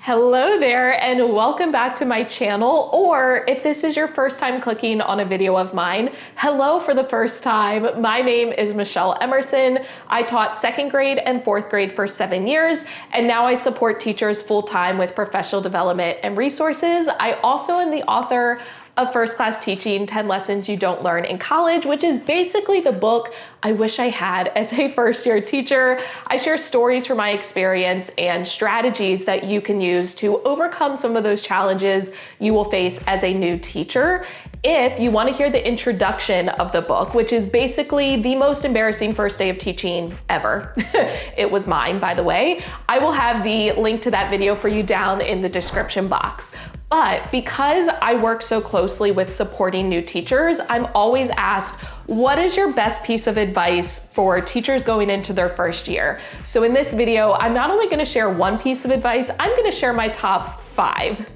Hello there and welcome back to my channel, or if this is your first time clicking on a video of mine, hello for the first time. My name is Michelle Emerson. I taught second grade and fourth grade for 7 years, and now I support teachers full-time with professional development and resources. I also am the author of First Class Teaching, 10 Lessons You Don't Learn in College, which is basically the book I wish I had as a first-year teacher. I share stories from my experience and strategies that you can use to overcome some of those challenges you will face as a new teacher. If you want to hear the introduction of the book, which is basically the most embarrassing first day of teaching ever, it was mine, by the way, I will have the link to that video for you down in the description box. But because I work so closely with supporting new teachers, I'm always asked, what is your best piece of advice for teachers going into their first year? So in this video, I'm not only going to share one piece of advice, I'm going to share my top 5.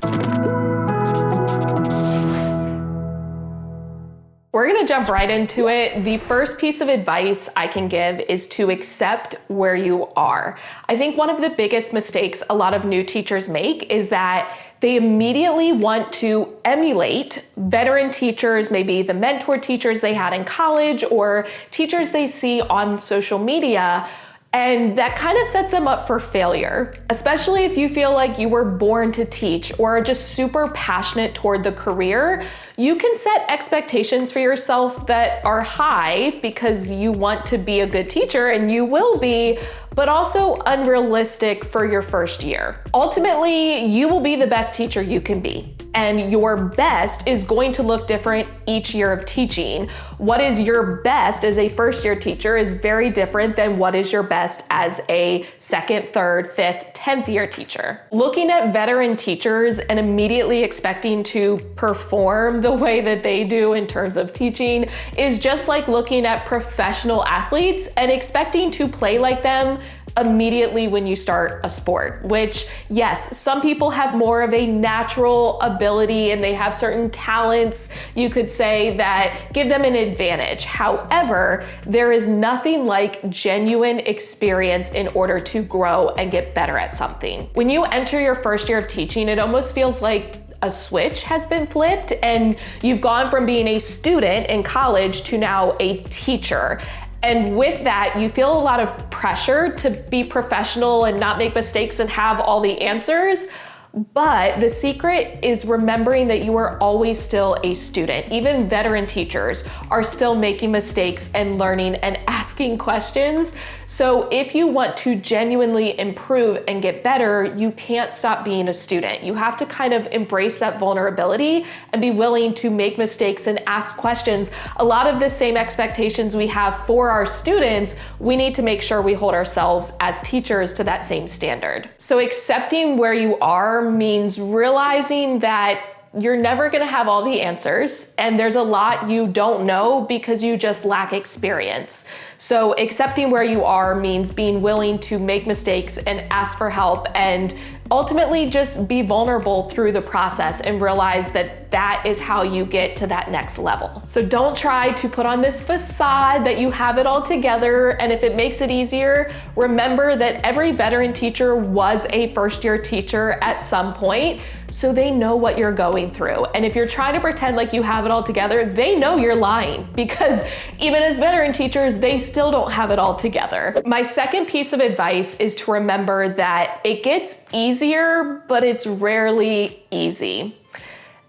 We're gonna jump right into it. The first piece of advice I can give is to accept where you are. I think one of the biggest mistakes a lot of new teachers make is that they immediately want to emulate veteran teachers, maybe the mentor teachers they had in college or teachers they see on social media. And that kind of sets them up for failure, especially if you feel like you were born to teach or are just super passionate toward the career. You can set expectations for yourself that are high because you want to be a good teacher, and you will be, but also unrealistic for your first year. Ultimately, you will be the best teacher you can be, and your best is going to look different each year of teaching. What is your best as a first-year teacher is very different than what is your best as a second, third, fifth, 10th year teacher. Looking at veteran teachers and immediately expecting to perform the way that they do in terms of teaching is just like looking at professional athletes and expecting to play like them immediately when you start a sport, which, yes, some people have more of a natural ability and they have certain talents, you could say, that give them an advantage. However, there is nothing like genuine experience in order to grow and get better at something. When you enter your first year of teaching, it almost feels like a switch has been flipped and you've gone from being a student in college to now a teacher. And with that, you feel a lot of pressure to be professional and not make mistakes and have all the answers. But the secret is remembering that you are always still a student. Even veteran teachers are still making mistakes and learning and asking questions. So if you want to genuinely improve and get better, you can't stop being a student. You have to kind of embrace that vulnerability and be willing to make mistakes and ask questions. A lot of the same expectations we have for our students, we need to make sure we hold ourselves as teachers to that same standard. So accepting where you are means realizing that you're never gonna have all the answers, and there's a lot you don't know because you just lack experience. So accepting where you are means being willing to make mistakes and ask for help, and ultimately just be vulnerable through the process and realize that that is how you get to that next level. So don't try to put on this facade that you have it all together, and if it makes it easier, remember that every veteran teacher was a first-year teacher at some point, so they know what you're going through. And if you're trying to pretend like you have it all together, they know you're lying, because even as veteran teachers, they still don't have it all together. My second piece of advice is to remember that it gets easier, but it's rarely easy.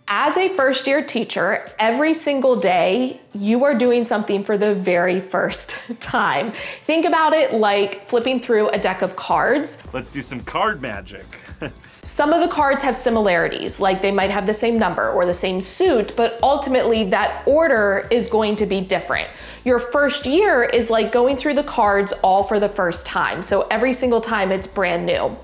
As a first-year teacher, every single day, you are doing something for the very first time. Think about it like flipping through a deck of cards. Let's do some card magic. Some of the cards have similarities, like they might have the same number or the same suit, but ultimately that order is going to be different. Your first year is like going through the cards all for the first time. So every single time it's brand new.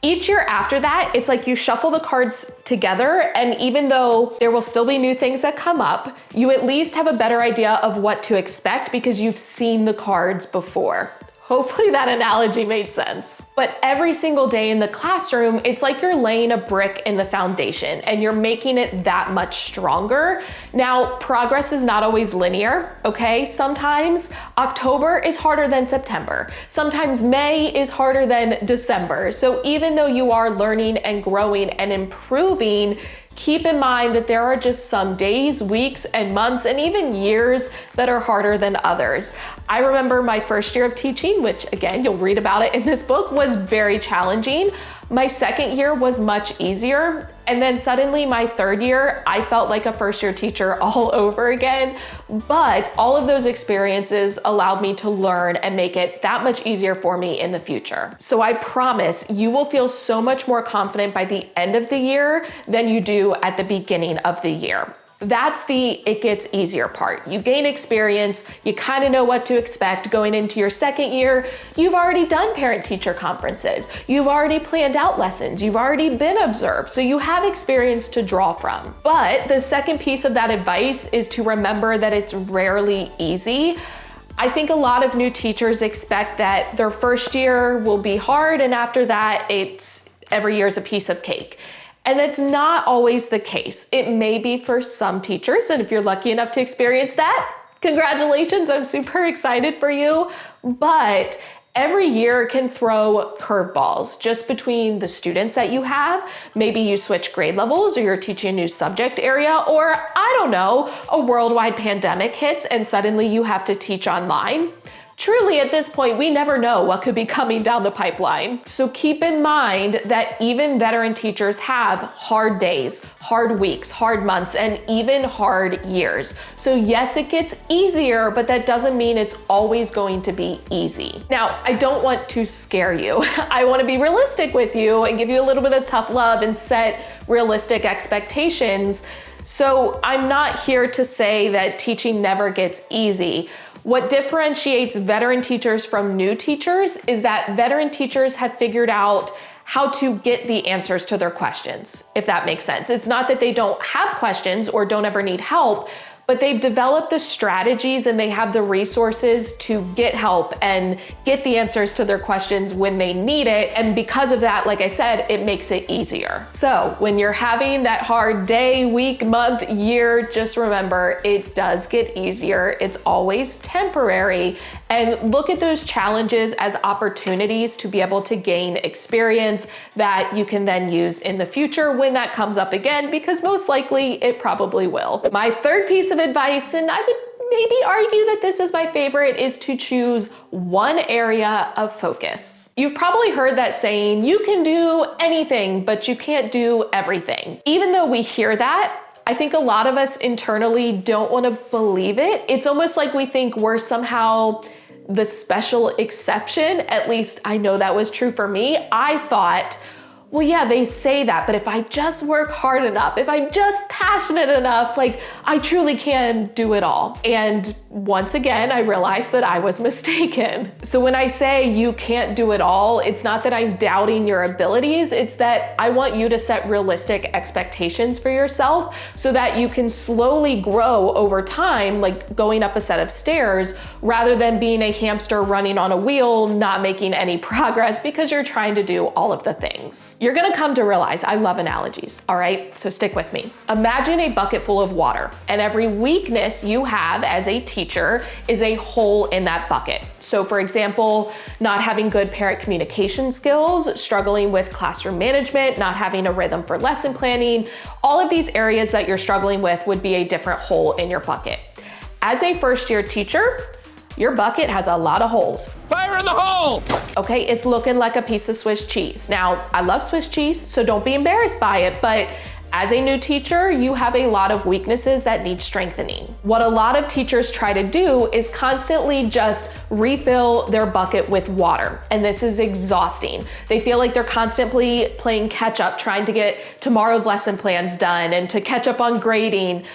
Each year after that, it's like you shuffle the cards together, and even though there will still be new things that come up, you at least have a better idea of what to expect because you've seen the cards before. Hopefully that analogy made sense. But every single day in the classroom, it's like you're laying a brick in the foundation and you're making it that much stronger. Now, progress is not always linear, okay? Sometimes October is harder than September. Sometimes May is harder than December. So even though you are learning and growing and improving, keep in mind that there are just some days, weeks, and months, and even years that are harder than others. I remember my first year of teaching, which again, you'll read about it in this book, was very challenging. My second year was much easier. And then suddenly my third year, I felt like a first year teacher all over again. But all of those experiences allowed me to learn and make it that much easier for me in the future. So I promise you will feel so much more confident by the end of the year than you do at the beginning of the year. That's the it gets easier part. You gain experience, you kind of know what to expect going into your second year. You've already done parent-teacher conferences. You've already planned out lessons. You've already been observed. So you have experience to draw from. But the second piece of that advice is to remember that it's rarely easy. I think a lot of new teachers expect that their first year will be hard, and after that, it's every year is a piece of cake. And that's not always the case. It may be for some teachers, and if you're lucky enough to experience that, congratulations, I'm super excited for you. But every year can throw curveballs just between the students that you have. Maybe you switch grade levels, or you're teaching a new subject area, or I don't know, a worldwide pandemic hits and suddenly you have to teach online. Truly, at this point, we never know what could be coming down the pipeline. So keep in mind that even veteran teachers have hard days, hard weeks, hard months, and even hard years. So yes, it gets easier, but that doesn't mean it's always going to be easy. Now, I don't want to scare you. I want to be realistic with you and give you a little bit of tough love and set realistic expectations. So I'm not here to say that teaching never gets easy. What differentiates veteran teachers from new teachers is that veteran teachers have figured out how to get the answers to their questions, if that makes sense. It's not that they don't have questions or don't ever need help, but they've developed the strategies and they have the resources to get help and get the answers to their questions when they need it. And because of that, like I said, it makes it easier. So when you're having that hard day, week, month, year, just remember it does get easier. It's always temporary. And look at those challenges as opportunities to be able to gain experience that you can then use in the future when that comes up again, because most likely it probably will. My third piece of advice, and I would maybe argue that this is my favorite, is to choose one area of focus. You've probably heard that saying, you can do anything, but you can't do everything. Even though we hear that, I think a lot of us internally don't want to believe it. It's almost like we think we're somehow the special exception. At least I know that was true for me. I thought, well, yeah, they say that, but if I just work hard enough, if I'm just passionate enough, like I truly can do it all. And once again, I realized that I was mistaken. So when I say you can't do it all, it's not that I'm doubting your abilities, it's that I want you to set realistic expectations for yourself so that you can slowly grow over time, like going up a set of stairs, rather than being a hamster running on a wheel, not making any progress because you're trying to do all of the things. You're gonna come to realize I love analogies, all right? So stick with me. Imagine a bucket full of water, and every weakness you have as a teacher is a hole in that bucket. So for example, not having good parent communication skills, struggling with classroom management, not having a rhythm for lesson planning, all of these areas that you're struggling with would be a different hole in your bucket. As a first-year teacher, your bucket has a lot of holes. Fire in the hole! Okay, it's looking like a piece of Swiss cheese. Now, I love Swiss cheese, so don't be embarrassed by it, but as a new teacher, you have a lot of weaknesses that need strengthening. What a lot of teachers try to do is constantly just refill their bucket with water, and this is exhausting. They feel like they're constantly playing catch up, trying to get tomorrow's lesson plans done and to catch up on grading.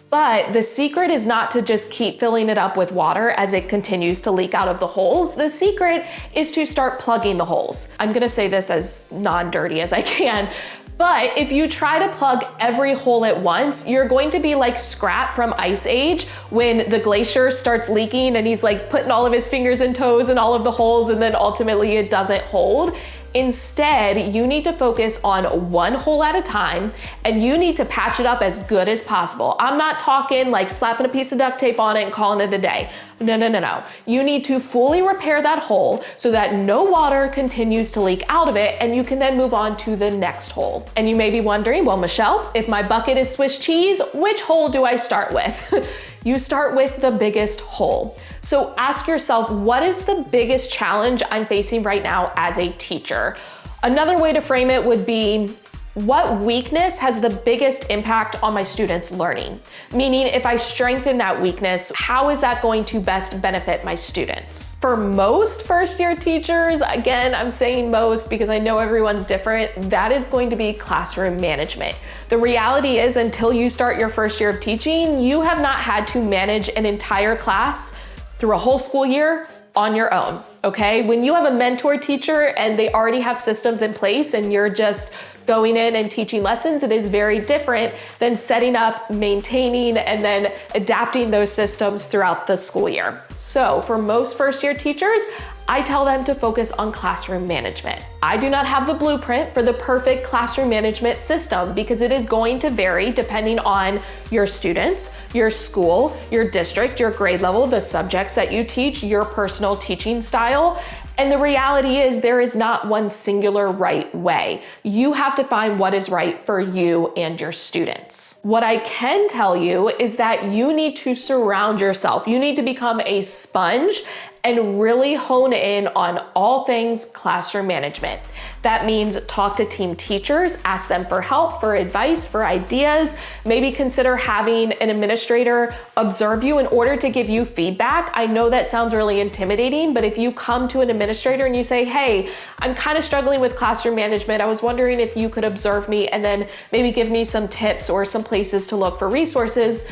But the secret is not to just keep filling it up with water as it continues to leak out of the holes. The secret is to start plugging the holes. I'm gonna say this as non-dirty as I can, But if you try to plug every hole at once, you're going to be like Scrap from Ice Age when the glacier starts leaking and he's like putting all of his fingers and toes in all of the holes and then ultimately it doesn't hold. Instead, you need to focus on one hole at a time and you need to patch it up as good as possible. I'm not talking like slapping a piece of duct tape on it and calling it a day. No. You need to fully repair that hole so that no water continues to leak out of it and you can then move on to the next hole. And you may be wondering, well, Michelle, if my bucket is Swiss cheese, which hole do I start with? You start with the biggest hole. So ask yourself, what is the biggest challenge I'm facing right now as a teacher? Another way to frame it would be, what weakness has the biggest impact on my students' learning? Meaning, if I strengthen that weakness, how is that going to best benefit my students? For most first-year teachers, again, I'm saying most because I know everyone's different, that is going to be classroom management. The reality is, until you start your first year of teaching, you have not had to manage an entire class through a whole school year on your own, okay? When you have a mentor teacher and they already have systems in place and you're just going in and teaching lessons, it is very different than setting up, maintaining, and then adapting those systems throughout the school year. So for most first-year teachers, I tell them to focus on classroom management. I do not have the blueprint for the perfect classroom management system because it is going to vary depending on your students, your school, your district, your grade level, the subjects that you teach, your personal teaching style. And the reality is there is not one singular right way. You have to find what is right for you and your students. What I can tell you is that you need to surround yourself. You need to become a sponge and really hone in on all things classroom management. That means talk to team teachers, ask them for help, for advice, for ideas. Maybe consider having an administrator observe you in order to give you feedback. I know that sounds really intimidating, but if you come to an administrator and you say, hey, I'm kind of struggling with classroom management, I was wondering if you could observe me and then maybe give me some tips or some places to look for resources,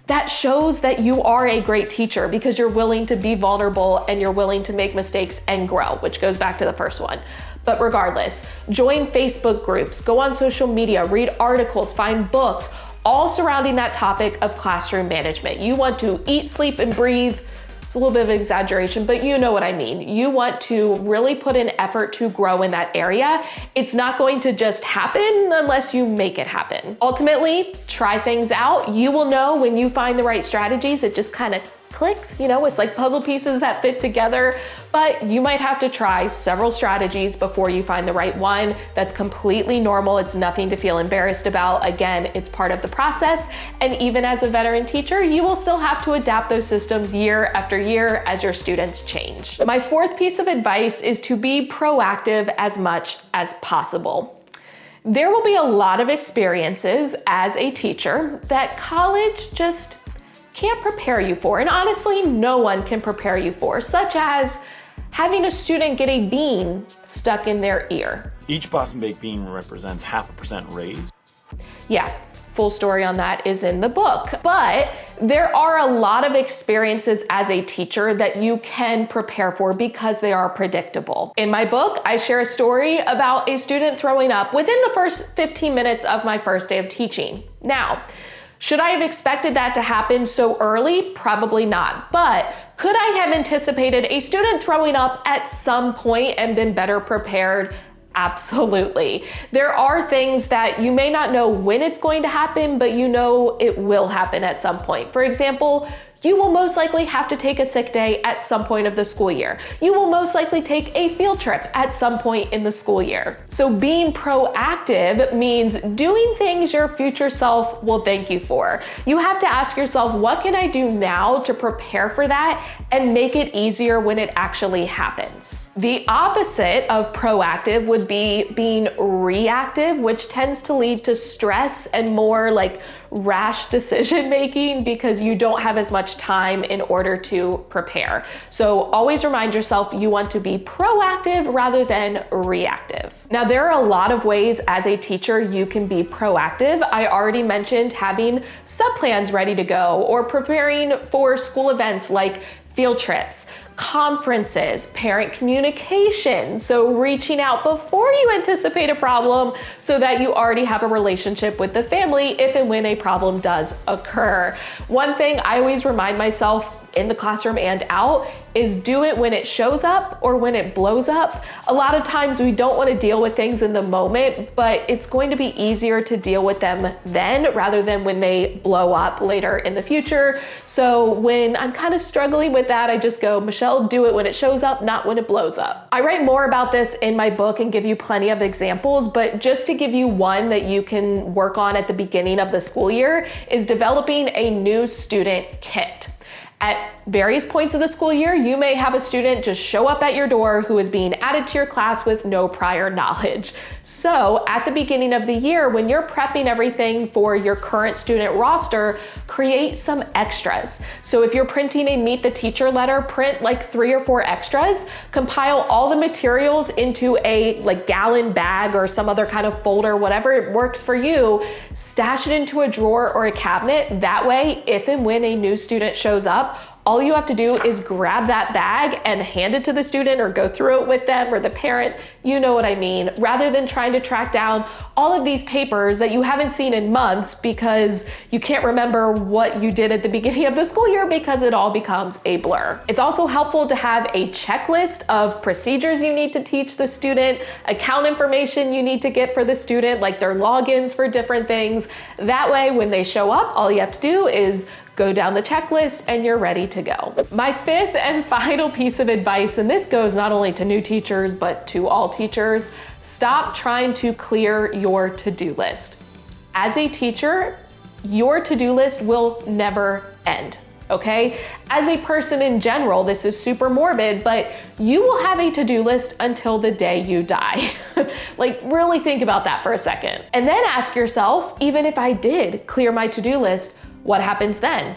that shows that you are a great teacher because you're willing to be vulnerable and you're willing to make mistakes and grow, which goes back to the first one. But regardless, join Facebook groups, go on social media, read articles, find books, all surrounding that topic of classroom management. You want to eat, sleep, and breathe. It's a little bit of an exaggeration, but you know what I mean. You want to really put in effort to grow in that area. It's not going to just happen unless you make it happen. Ultimately, try things out. You will know when you find the right strategies. It just kind of clicks, you know, it's like puzzle pieces that fit together, but you might have to try several strategies before you find the right one. That's completely normal. It's nothing to feel embarrassed about. Again, it's part of the process. And even as a veteran teacher, you will still have to adapt those systems year after year as your students change. My fourth piece of advice is to be proactive as much as possible. There will be a lot of experiences as a teacher that college just can't prepare you for, and honestly, no one can prepare you for, such as having a student get a bean stuck in their ear. Each Boston Baked bean represents 0.5% raise. Yeah, full story on that is in the book. But there are a lot of experiences as a teacher that you can prepare for because they are predictable. In my book, I share a story about a student throwing up within the first 15 minutes of my first day of teaching. Now, should I have expected that to happen so early? Probably not. But could I have anticipated a student throwing up at some point and been better prepared? Absolutely. There are things that you may not know when it's going to happen, but you know it will happen at some point. For example, you will most likely have to take a sick day at some point of the school year. You will most likely take a field trip at some point in the school year. So being proactive means doing things your future self will thank you for. You have to ask yourself, what can I do now to prepare for that and make it easier when it actually happens? The opposite of proactive would be being reactive, which tends to lead to stress and more like rash decision making because you don't have as much time in order to prepare. So always remind yourself you want to be proactive rather than reactive. Now, there are a lot of ways as a teacher you can be proactive. I already mentioned having sub-plans ready to go or preparing for school events like field trips. conferences, parent communication, so reaching out before you anticipate a problem so that you already have a relationship with the family if and when a problem does occur. One thing I always remind myself in the classroom and out is do it when it shows up or when it blows up. A lot of times we don't want to deal with things in the moment, but it's going to be easier to deal with them then rather than when they blow up later in the future. So when I'm kind of struggling with that, I just go, Michelle, do it when it shows up, not when it blows up. I write more about this in my book and give you plenty of examples, but just to give you one that you can work on at the beginning of the school year is developing a new student kit. At various points of the school year, you may have a student just show up at your door who is being added to your class with no prior knowledge. So at the beginning of the year, when you're prepping everything for your current student roster, create some extras. So if you're printing a Meet the Teacher letter, print like 3 or 4 extras, compile all the materials into a gallon bag or some other kind of folder, whatever works for you, stash it into a drawer or a cabinet. That way, if and when a new student shows up, all you have to do is grab that bag and hand it to the student or go through it with them or the parent, you know what I mean, rather than trying to track down all of these papers that you haven't seen in months because you can't remember what you did at the beginning of the school year because it all becomes a blur. It's also helpful to have a checklist of procedures you need to teach the student, account information you need to get for the student, like their logins for different things. That way, when they show up, all you have to do is go down the checklist and you're ready to go. My 5th and final piece of advice, and this goes not only to new teachers, but to all teachers, stop trying to clear your to-do list. As a teacher, your to-do list will never end, okay? As a person in general, this is super morbid, but you will have a to-do list until the day you die. Really think about that for a second. And then ask yourself, even if I did clear my to-do list, what happens then?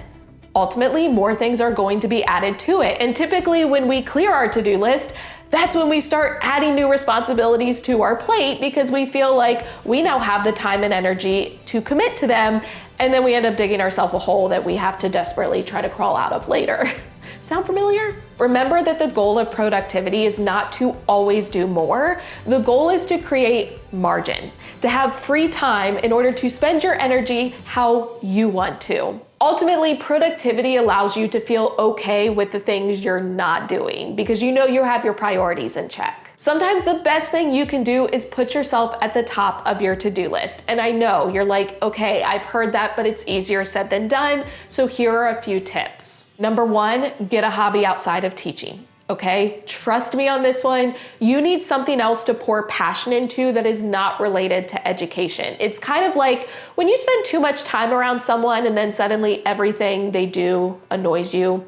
Ultimately, more things are going to be added to it. And typically when we clear our to-do list, that's when we start adding new responsibilities to our plate because we feel like we now have the time and energy to commit to them. And then we end up digging ourselves a hole that we have to desperately try to crawl out of later. Sound familiar? Remember that the goal of productivity is not to always do more. The goal is to create margin, to have free time in order to spend your energy how you want to. Ultimately, productivity allows you to feel okay with the things you're not doing because you know you have your priorities in check. Sometimes the best thing you can do is put yourself at the top of your to-do list. And I know you're like, okay, I've heard that, but it's easier said than done. So here are a few tips. Number 1, get a hobby outside of teaching. Okay, trust me on this one. You need something else to pour passion into that is not related to education. It's kind of like when you spend too much time around someone and then suddenly everything they do annoys you.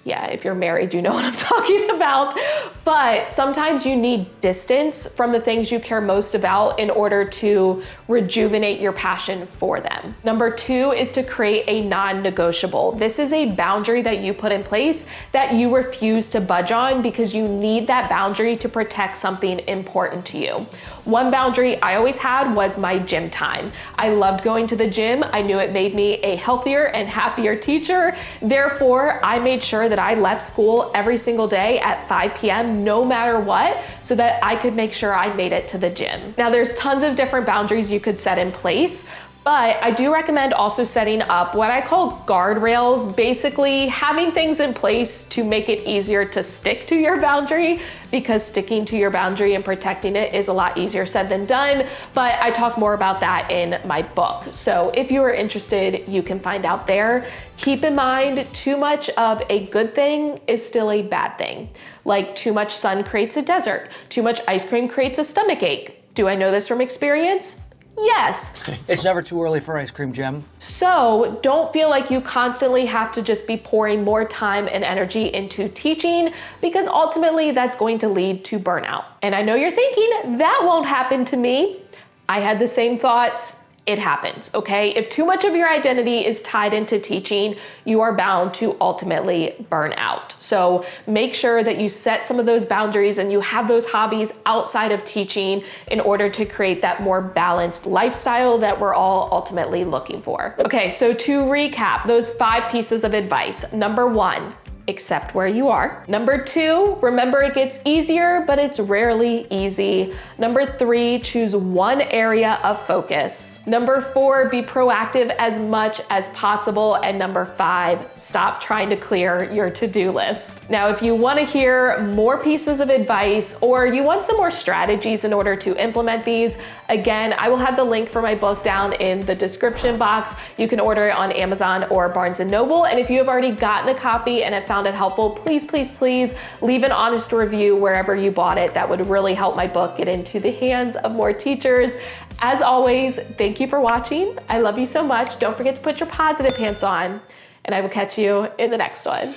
Yeah, if you're married, you know what I'm talking about. But sometimes you need distance from the things you care most about in order to rejuvenate your passion for them. Number 2 is to create a non-negotiable. This is a boundary that you put in place that you refuse to budge on because you need that boundary to protect something important to you. One boundary I always had was my gym time. I loved going to the gym. I knew it made me a healthier and happier teacher. Therefore, I made sure that I left school every single day at 5 p.m. no matter what, so that I could make sure I made it to the gym. Now, there's tons of different boundaries you could set in place, but I do recommend also setting up what I call guardrails, basically having things in place to make it easier to stick to your boundary, because sticking to your boundary and protecting it is a lot easier said than done, but I talk more about that in my book. So if you are interested, you can find out there. Keep in mind, too much of a good thing is still a bad thing. Like too much sun creates a desert, too much ice cream creates a stomach ache. Do I know this from experience? Yes. It's never too early for ice cream, Jim. So don't feel like you constantly have to just be pouring more time and energy into teaching, because ultimately that's going to lead to burnout. And I know you're thinking, that won't happen to me. I had the same thoughts. It happens, okay? If too much of your identity is tied into teaching, you are bound to ultimately burn out. So make sure that you set some of those boundaries and you have those hobbies outside of teaching in order to create that more balanced lifestyle that we're all ultimately looking for. Okay, so to recap those 5 pieces of advice. Number 1, accept where you are. Number 2, remember it gets easier, but it's rarely easy. Number 3, choose one area of focus. Number 4, be proactive as much as possible. And number 5, stop trying to clear your to-do list. Now, if you want to hear more pieces of advice or you want some more strategies in order to implement these, again, I will have the link for my book down in the description box. You can order it on Amazon or Barnes & Noble. And if you have already gotten a copy and have found it helpful, please, please, please leave an honest review wherever you bought it. That would really help my book get into the hands of more teachers. As always, thank you for watching. I love you so much. Don't forget to put your positive pants on, and I will catch you in the next one.